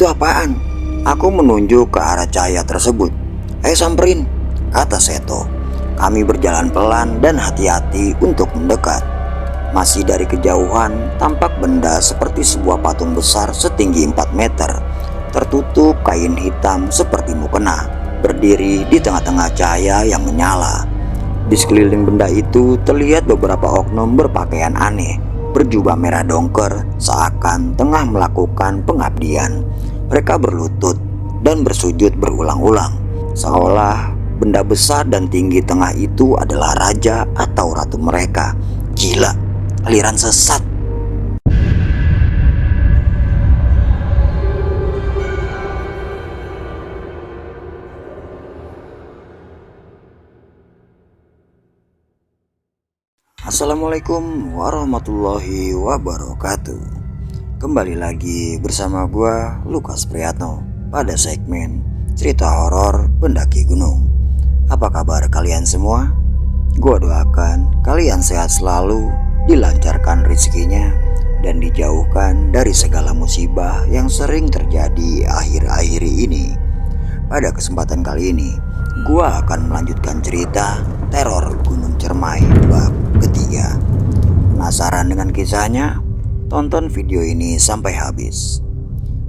Itu apaan? Aku menunjuk ke arah cahaya tersebut. Ayo samperin, kata Seto. Kami berjalan pelan dan hati-hati untuk mendekat. Masih dari kejauhan tampak benda seperti sebuah patung besar setinggi 4 meter, tertutup kain hitam seperti mukena, berdiri di tengah-tengah cahaya yang menyala. Di sekeliling benda itu terlihat beberapa oknum berpakaian aneh, berjubah merah dongker, seakan tengah melakukan pengabdian. Mereka berlutut dan bersujud berulang-ulang, seolah benda besar dan tinggi tengah itu adalah raja atau ratu mereka. Gila, aliran sesat. Assalamualaikum warahmatullahi wabarakatuh. Kembali lagi bersama gua Lukas Priyatno pada segmen cerita horor pendaki gunung. Apa kabar kalian semua? Gua doakan kalian sehat selalu, dilancarkan rezekinya, dan dijauhkan dari segala musibah yang sering terjadi akhir-akhir ini. Pada kesempatan kali ini, gua akan melanjutkan cerita teror Gunung Cermai bab ketiga. Penasaran dengan kisahnya? Tonton video ini sampai habis.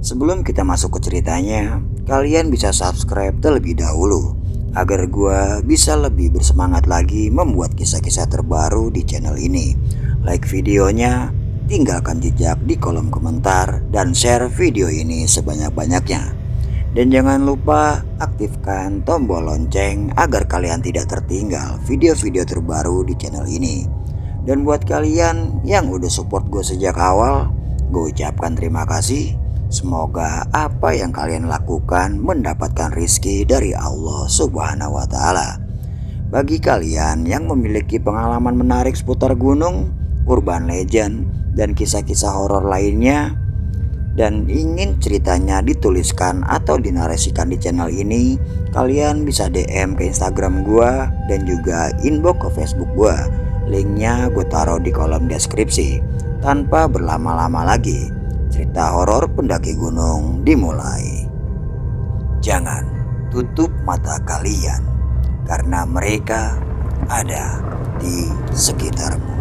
Sebelum kita masuk ke ceritanya, kalian bisa subscribe terlebih dahulu agar gua bisa lebih bersemangat lagi membuat kisah-kisah terbaru di channel ini. Like videonya, tinggalkan jejak di kolom komentar, dan share video ini sebanyak-banyaknya. Dan jangan lupa aktifkan tombol lonceng agar kalian tidak tertinggal video-video terbaru di channel ini. Dan buat kalian yang udah support gue sejak awal, gue ucapkan terima kasih. Semoga apa yang kalian lakukan mendapatkan rizki dari Allah Subhanahu wa Ta'ala. Bagi kalian yang memiliki pengalaman menarik seputar gunung, urban legend, dan kisah-kisah horor lainnya, dan ingin ceritanya dituliskan atau dinarasikan di channel ini, kalian bisa DM ke Instagram gua dan juga inbox ke Facebook gua. Linknya gue taruh di kolom deskripsi. Tanpa berlama-lama lagi, cerita horor pendaki gunung dimulai. Jangan tutup mata kalian, karena mereka ada di sekitarmu.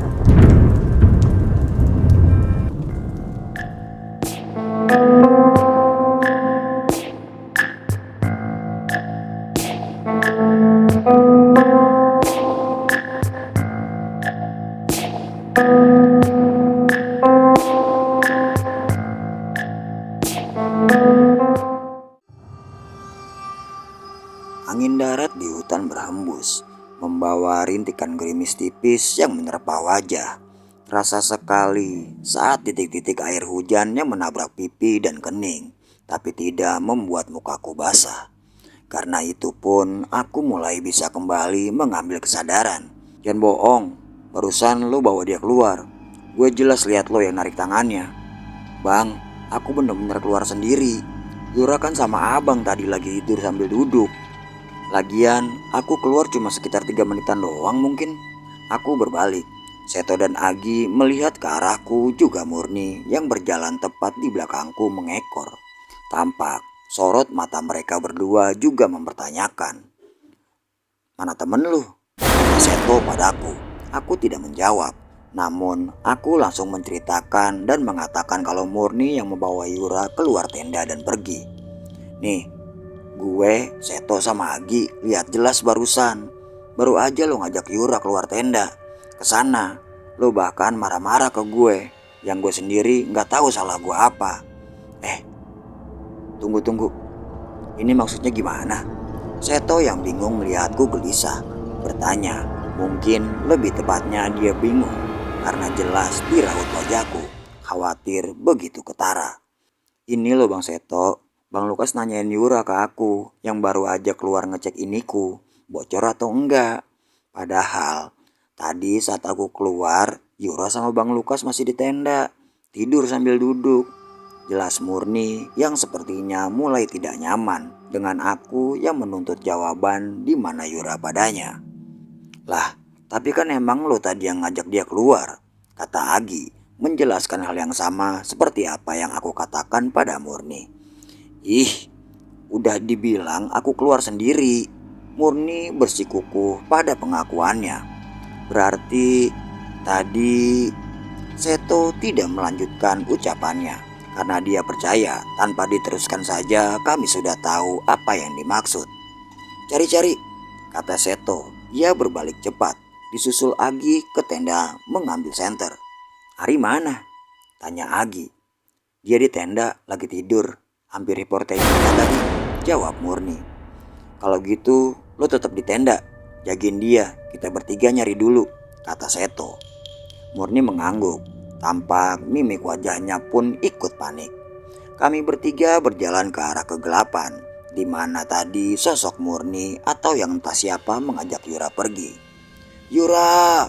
Angin darat di hutan berhembus, membawa rintikan gerimis tipis yang menerpa wajah. Terasa sekali saat titik-titik air hujan yang menabrak pipi dan kening, tapi tidak membuat mukaku basah. Karena itu pun aku mulai bisa kembali mengambil kesadaran. Jangan bohong, barusan lo bawa dia keluar. Gue jelas lihat lo yang narik tangannya. Bang, aku bener-bener keluar sendiri. Yura kan sama abang tadi lagi tidur sambil duduk. Lagian aku keluar cuma sekitar 3 menitan doang mungkin. Aku berbalik. Seto dan Agi melihat ke arahku, juga Murni yang berjalan tepat di belakangku mengekor. Tampak sorot mata mereka berdua juga mempertanyakan. Mana temen lu? Kata Seto padaku. Aku tidak menjawab. Namun aku langsung menceritakan dan mengatakan kalau Murni yang membawa Yura keluar tenda dan pergi. Nih, gue, Seto sama Agi lihat jelas barusan. Baru aja lo ngajak Yura keluar tenda kesana. Lo bahkan marah-marah ke gue, yang gue sendiri gak tahu salah gue apa. Tunggu. Ini maksudnya gimana? Seto yang bingung melihatku gelisah bertanya. Mungkin lebih tepatnya dia bingung karena jelas di raut wajahku khawatir begitu ketara. Ini loh Bang Seto, Bang Lukas nanyain Yura ke aku yang baru aja keluar ngecek iniku, bocor atau enggak. Padahal tadi saat aku keluar, Yura sama Bang Lukas masih di tenda, tidur sambil duduk. Jelas Murni yang sepertinya mulai tidak nyaman dengan aku yang menuntut jawaban di mana Yura padanya. Lah, tapi kan emang lo tadi yang ngajak dia keluar, kata Agi, menjelaskan hal yang sama seperti apa yang aku katakan pada Murni. Ih, udah dibilang aku keluar sendiri. Murni bersikukuh pada pengakuannya. Berarti tadi Seto tidak melanjutkan ucapannya karena dia percaya tanpa diteruskan saja kami sudah tahu apa yang dimaksud. Cari-cari, kata Seto. Ia berbalik cepat, disusul Agi ke tenda mengambil senter. Ari mana? Tanya Agi. Dia di tenda lagi tidur, hampir reporter tadi, jawab Murni. Kalau gitu lo tetap di tenda, jagain dia, kita bertiga nyari dulu, kata Seto. Murni mengangguk, tampak mimik wajahnya pun ikut panik. Kami bertiga berjalan ke arah kegelapan, di mana tadi sosok Murni atau yang entah siapa mengajak Yura pergi. Yura!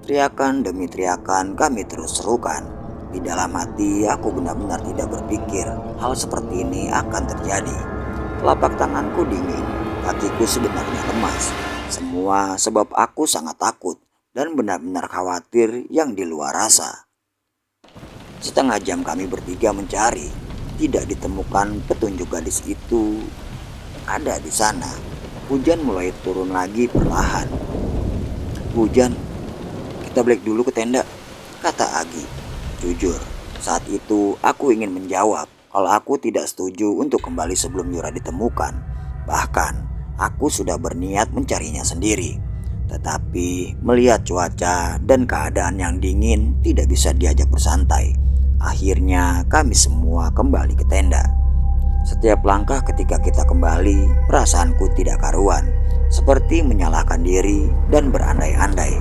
Teriakan demi teriakan kami terus serukan. Di dalam hati aku benar-benar tidak berpikir hal seperti ini akan terjadi. Telapak tanganku dingin, kakiku sebenarnya lemas. Semua sebab aku sangat takut dan benar-benar khawatir yang di luar rasa. Setengah jam kami bertiga mencari, tidak ditemukan petunjuk gadis itu ada di sana. Hujan mulai turun lagi perlahan. Hujan, kita balik dulu ke tenda, kata Agi. Jujur, saat itu aku ingin menjawab kalau aku tidak setuju untuk kembali sebelum Yura ditemukan. Bahkan, aku sudah berniat mencarinya sendiri. Tetapi, melihat cuaca dan keadaan yang dingin tidak bisa diajak bersantai. Akhirnya, kami semua kembali ke tenda. Setiap langkah ketika kita kembali, perasaanku tidak karuan. Seperti menyalahkan diri dan berandai-andai.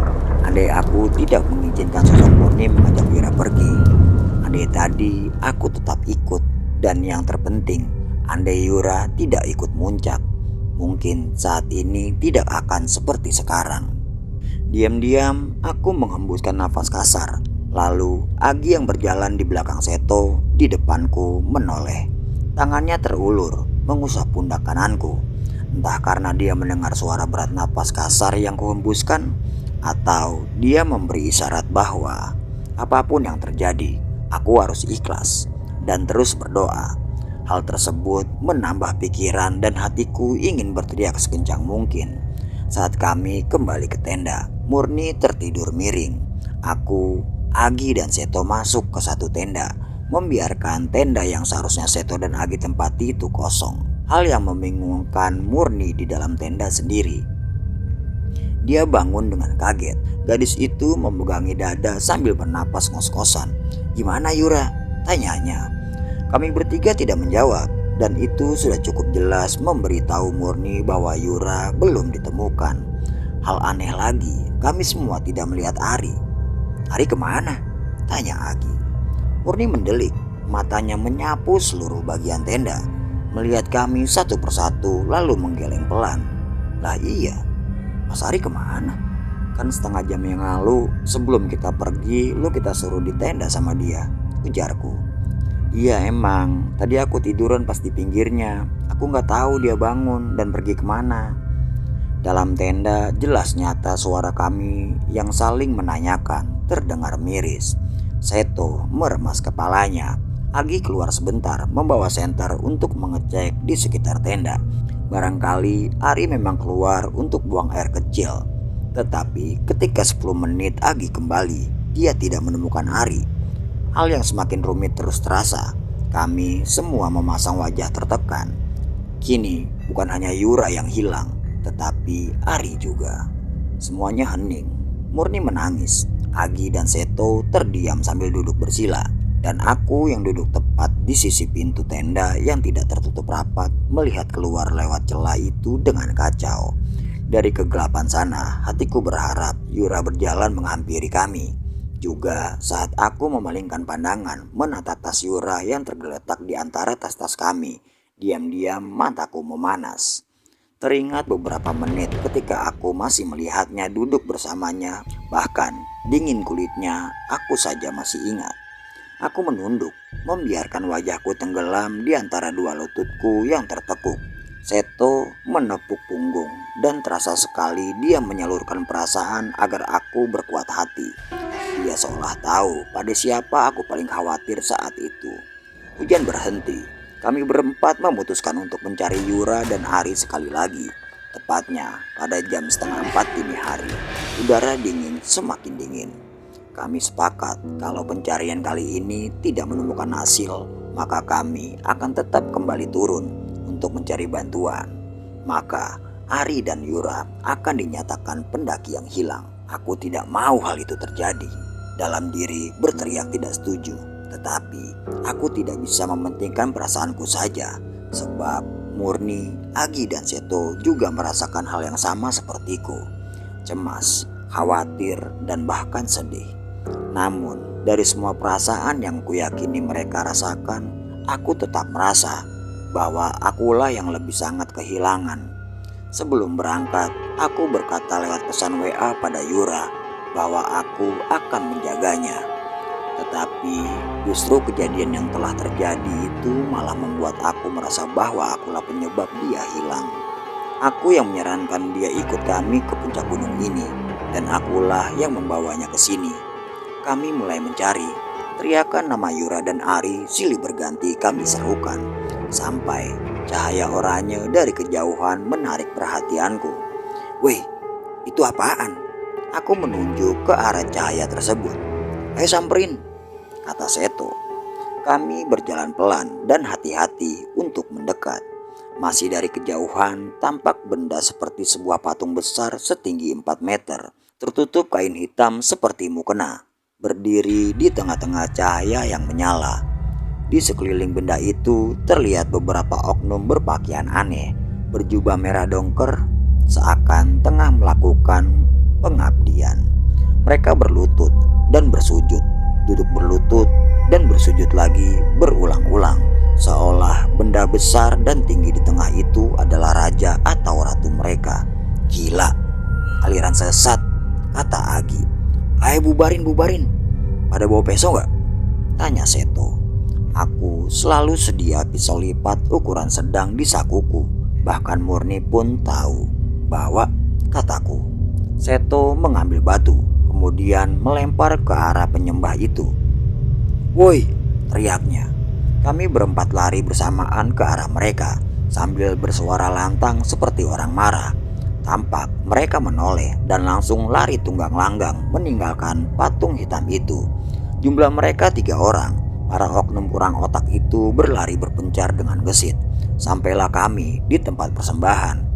Andai aku tidak mengizinkan sosok Murni mengajak Wira pergi. Andai tadi aku tetap ikut. Dan yang terpenting, andai Yura tidak ikut muncak, mungkin saat ini tidak akan seperti sekarang. Diam-diam aku menghembuskan nafas kasar. Lalu Agi yang berjalan di belakang Seto di depanku menoleh. Tangannya terulur mengusap pundak kananku. Entah karena dia mendengar suara berat napas kasar yang kuhembuskan, atau dia memberi isyarat bahwa apapun yang terjadi, aku harus ikhlas dan terus berdoa. Hal tersebut menambah pikiran dan hatiku ingin berteriak sekencang mungkin. Saat kami kembali ke tenda, Murni tertidur miring. Aku, Agi dan Seto masuk ke satu tenda, membiarkan tenda yang seharusnya Seto dan Agi tempati itu kosong. Hal yang membingungkan Murni di dalam tenda sendiri. Dia bangun dengan kaget. Gadis itu memegangi dada sambil bernapas ngos-ngosan. Gimana Yura? Tanyanya. Kami bertiga tidak menjawab, dan itu sudah cukup jelas memberitahu Murni bahwa Yura belum ditemukan. Hal aneh lagi, kami semua tidak melihat Ari. Ari kemana? Tanya Agi. Murni mendelik, matanya menyapu seluruh bagian tenda, melihat kami satu persatu lalu menggeleng pelan. Lah iya, Mas Ari kemana? Kan setengah jam yang lalu sebelum kita pergi lu kita suruh di tenda sama dia, ujarku. Iya emang, tadi aku tiduran pas di pinggirnya. Aku gak tahu dia bangun dan pergi kemana. Dalam tenda jelas nyata suara kami yang saling menanyakan terdengar miris. Seto meremas kepalanya. Agi keluar sebentar membawa senter untuk mengecek di sekitar tenda. Barangkali Ari memang keluar untuk buang air kecil. Tetapi ketika 10 menit Agi kembali, dia tidak menemukan Ari. Hal yang semakin rumit terus terasa. Kami semua memasang wajah tertekan. Kini bukan hanya Yura yang hilang, tetapi Ari juga. Semuanya hening. Murni menangis. Agi dan Seto terdiam sambil duduk bersila. Dan aku yang duduk tepat di sisi pintu tenda yang tidak tertutup rapat melihat keluar lewat celah itu dengan kacau. Dari kegelapan sana, hatiku berharap Yura berjalan menghampiri kami. Juga saat aku memalingkan pandangan menatap tas Yura yang tergeletak di antara tas-tas kami, diam-diam mataku memanas. Teringat beberapa menit ketika aku masih melihatnya duduk bersamanya, bahkan dingin kulitnya aku saja masih ingat. Aku menunduk, membiarkan wajahku tenggelam di antara dua lututku yang tertekuk. Seto menepuk punggung dan terasa sekali dia menyalurkan perasaan agar aku berkuat hati. Dia seolah tahu pada siapa aku paling khawatir saat itu. Hujan berhenti. Kami berempat memutuskan untuk mencari Yura dan Ari sekali lagi. Tepatnya pada jam setengah 4 dini hari. Udara dingin semakin dingin. Kami sepakat kalau pencarian kali ini tidak menemukan hasil, maka kami akan tetap kembali turun untuk mencari bantuan. Maka Ari dan Yura akan dinyatakan pendaki yang hilang. Aku tidak mau hal itu terjadi. Dalam diri berteriak tidak setuju, tetapi aku tidak bisa mementingkan perasaanku saja, sebab Murni, Agi dan Seto juga merasakan hal yang sama sepertiku. Cemas, khawatir, dan bahkan sedih. Namun dari semua perasaan yang kuyakini mereka rasakan, aku tetap merasa bahwa akulah yang lebih sangat kehilangan. Sebelum berangkat, aku berkata lewat pesan WA pada Yura bahwa aku akan menjaganya. Tetapi justru kejadian yang telah terjadi itu malah membuat aku merasa bahwa akulah penyebab dia hilang. Aku yang menyarankan dia ikut kami ke puncak gunung ini, dan akulah yang membawanya ke sini. Kami mulai mencari. Teriakan nama Yura dan Ari silih berganti kami serukan, sampai cahaya oranye dari kejauhan menarik perhatianku. "Weh, itu apaan?" Aku menunjuk ke arah cahaya tersebut. "Ayo samperin," kata Seto. Kami berjalan pelan dan hati-hati untuk mendekat. Masih dari kejauhan tampak benda seperti sebuah patung besar setinggi 4 meter, tertutup kain hitam seperti mukena, berdiri di tengah-tengah cahaya yang menyala. Di sekeliling benda itu terlihat beberapa oknum berpakaian aneh, berjubah merah dongker, seakan tengah melakukan pengabdian. Mereka berlutut dan bersujud, duduk berlutut dan bersujud lagi berulang-ulang, seolah benda besar dan tinggi di tengah itu adalah raja atau ratu mereka. "Gila, aliran sesat," kata Agi. "Ayo bubarin. Pada bawa pisau gak?" tanya Seto. Aku selalu sedia pisau lipat ukuran sedang di sakuku. Bahkan Murni pun tahu. "Bawa," kataku. Seto mengambil batu, kemudian melempar ke arah penyembah itu. "Woi!" teriaknya. Kami berempat lari bersamaan ke arah mereka sambil bersuara lantang seperti orang marah. Tampak mereka menoleh dan langsung lari tunggang langgang meninggalkan patung hitam itu. Jumlah mereka 3 orang. Para oknum kurang otak itu berlari berpencar dengan gesit. Sampailah kami di tempat persembahan.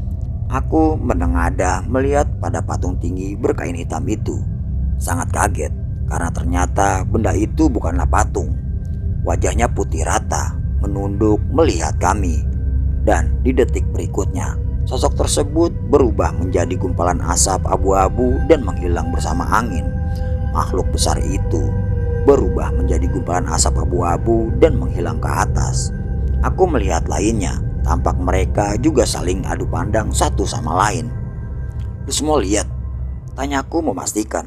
Aku menengadah melihat pada patung tinggi berkain hitam itu. Sangat kaget karena ternyata benda itu bukanlah patung. Wajahnya putih rata, menunduk melihat kami. Dan di detik berikutnya, sosok tersebut berubah menjadi gumpalan asap abu-abu dan menghilang bersama angin. Makhluk besar itu berubah menjadi gumpalan asap abu-abu dan menghilang ke atas. Aku melihat lainnya, tampak mereka juga saling adu pandang satu sama lain. "Lu semua lihat?" tanyaku memastikan.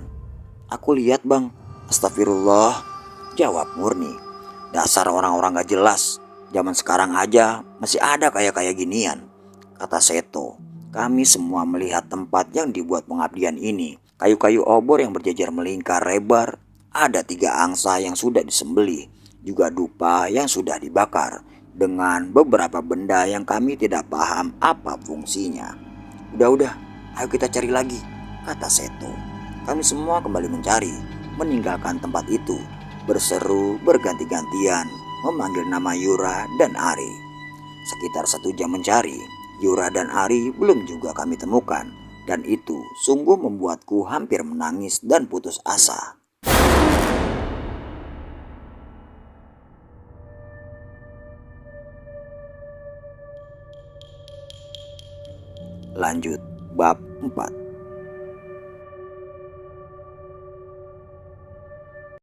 "Aku lihat, Bang." "Astagfirullah," jawab Murni. "Dasar orang-orang gak jelas. Zaman sekarang aja masih ada kayak ginian," kata Seto. Kami semua melihat tempat yang dibuat pengabdian ini. Kayu-kayu obor yang berjejer melingkar lebar. Ada 3 angsa yang sudah disembelih, juga dupa yang sudah dibakar, dengan beberapa benda yang kami tidak paham apa fungsinya. Udah, ayo kita cari lagi," kata Seto. Kami semua kembali mencari, meninggalkan tempat itu, berseru berganti-gantian, memanggil nama Yura dan Ari. Sekitar 1 jam mencari, Yura dan Ari belum juga kami temukan, dan itu sungguh membuatku hampir menangis dan putus asa. Lanjut bab 4.